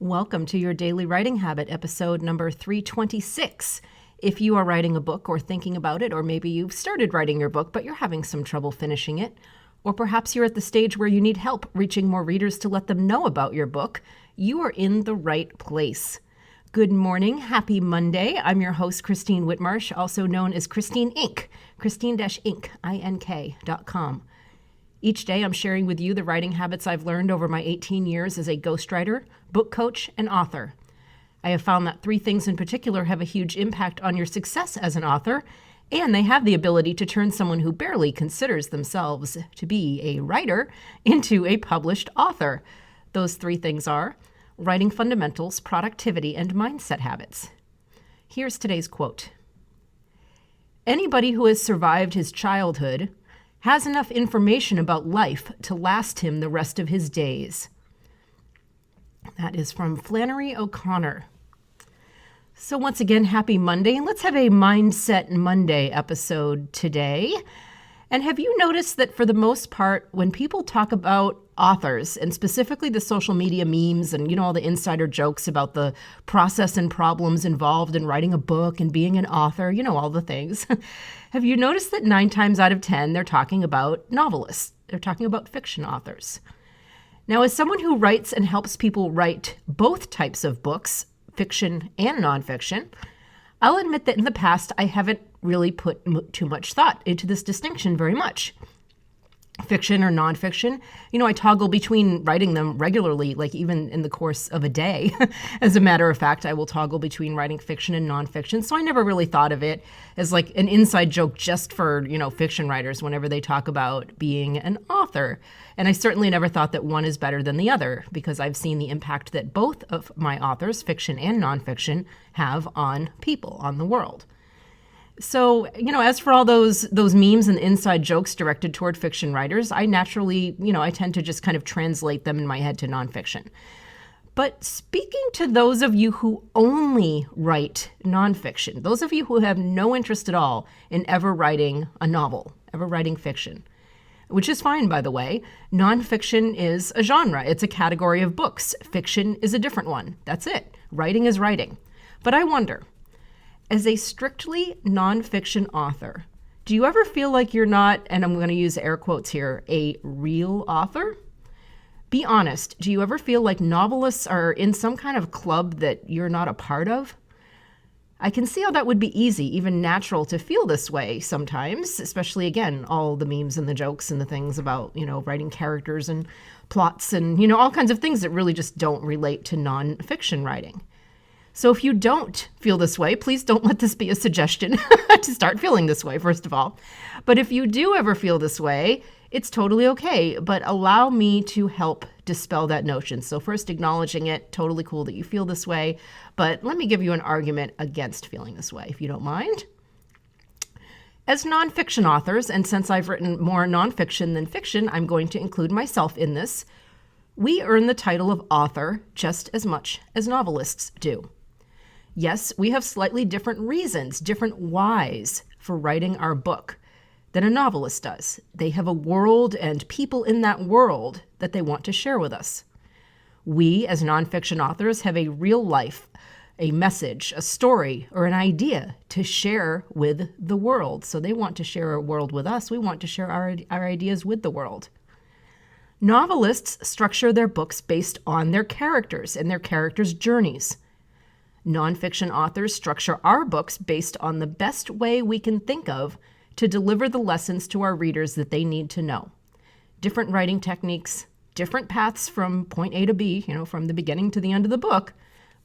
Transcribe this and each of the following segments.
Welcome to your Daily Writing Habit, episode number 326. If you are writing a book or thinking about it, or maybe you've started writing your book, but you're having some trouble finishing it, or perhaps you're at the stage where you need help reaching more readers to let them know about your book, you are in the right place. Good morning. Happy Monday. I'm your host, Christine Whitmarsh, also known as Christine Inc., Christine-Inc.com. Each day, I'm sharing with you the writing habits I've learned over my 18 years as a ghostwriter, book coach, and author. I have found that three things in particular have a huge impact on your success as an author, and they have the ability to turn someone who barely considers themselves to be a writer into a published author. Those three things are writing fundamentals, productivity, and mindset habits. Here's today's quote. Anybody who has survived his childhood has enough information about life to last him the rest of his days. That is from Flannery O'Connor. So once again, happy Monday, and let's have a Mindset Monday episode today. And have you noticed that for the most part, when people talk about authors, and specifically the social media memes and, all the insider jokes about the process and problems involved in writing a book and being an author, all the things, have you noticed that 9 times out of 10, they're talking about novelists? They're talking about fiction authors. Now, as someone who writes and helps people write both types of books, fiction and nonfiction, I'll admit that in the past, I haven't really put too much thought into this distinction very much. Fiction or nonfiction, I toggle between writing them regularly, like even in the course of a day. As a matter of fact, I will toggle between writing fiction and nonfiction. So I never really thought of it as like an inside joke just for, fiction writers whenever they talk about being an author. And I certainly never thought that one is better than the other because I've seen the impact that both of my authors, fiction and nonfiction, have on people, on the world. So, as for all those memes and inside jokes directed toward fiction writers, I naturally, I tend to just kind of translate them in my head to nonfiction. But speaking to those of you who only write nonfiction, those of you who have no interest at all in ever writing a novel, ever writing fiction, which is fine, by the way, nonfiction is a genre. It's a category of books. Fiction is a different one. That's it. Writing is writing. But I wonder, as a strictly nonfiction author, do you ever feel like you're not, and I'm going to use air quotes here, a real author? Be honest, do you ever feel like novelists are in some kind of club that you're not a part of? I can see how that would be easy, even natural to feel this way sometimes, especially, again, all the memes and the jokes and the things about, writing characters and plots and, all kinds of things that really just don't relate to nonfiction writing. So if you don't feel this way, please don't let this be a suggestion to start feeling this way, first of all. But if you do ever feel this way, it's totally okay, but allow me to help dispel that notion. So first, acknowledging it, totally cool that you feel this way, but let me give you an argument against feeling this way, if you don't mind. As nonfiction authors, and since I've written more nonfiction than fiction, I'm going to include myself in this, we earn the title of author just as much as novelists do. Yes, we have slightly different reasons, different whys for writing our book than a novelist does. They have a world and people in that world that they want to share with us. We, as nonfiction authors, have a real life, a message, a story, or an idea to share with the world. So they want to share a world with us. We want to share our ideas with the world. Novelists structure their books based on their characters and their characters' journeys. Nonfiction authors structure our books based on the best way we can think of to deliver the lessons to our readers that they need to know. Different writing techniques, different paths from point A to B, from the beginning to the end of the book,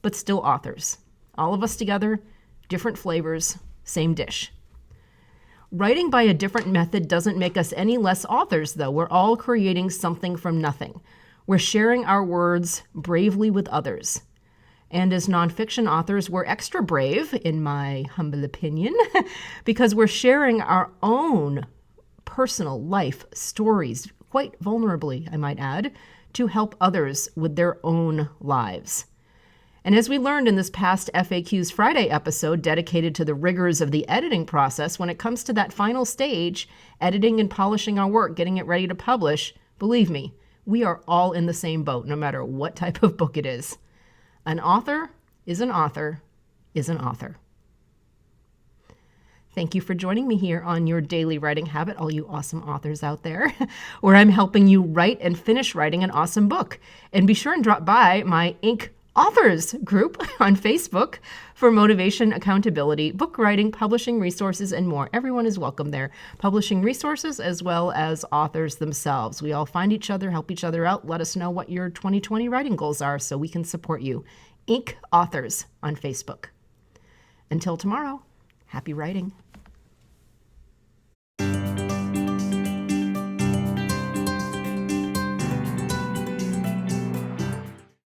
but still authors. All of us together, different flavors, same dish. Writing by a different method doesn't make us any less authors, though. We're all creating something from nothing. We're sharing our words bravely with others. And as nonfiction authors, we're extra brave, in my humble opinion, because we're sharing our own personal life stories, quite vulnerably, I might add, to help others with their own lives. And as we learned in this past FAQs Friday episode dedicated to the rigors of the editing process, when it comes to that final stage, editing and polishing our work, getting it ready to publish, believe me, we are all in the same boat, no matter what type of book it is. An author is an author is an author. Thank you for joining me here on Your Daily Writing Habit, all you awesome authors out there, where I'm helping you write and finish writing an awesome book. And be sure and drop by my Inc. Authors group on Facebook for motivation, accountability, book writing, publishing resources, and more. Everyone is welcome there. Publishing resources as well as authors themselves. We all find each other, help each other out. Let us know what your 2020 writing goals are so we can support you. Inc. Authors on Facebook. Until tomorrow, happy writing.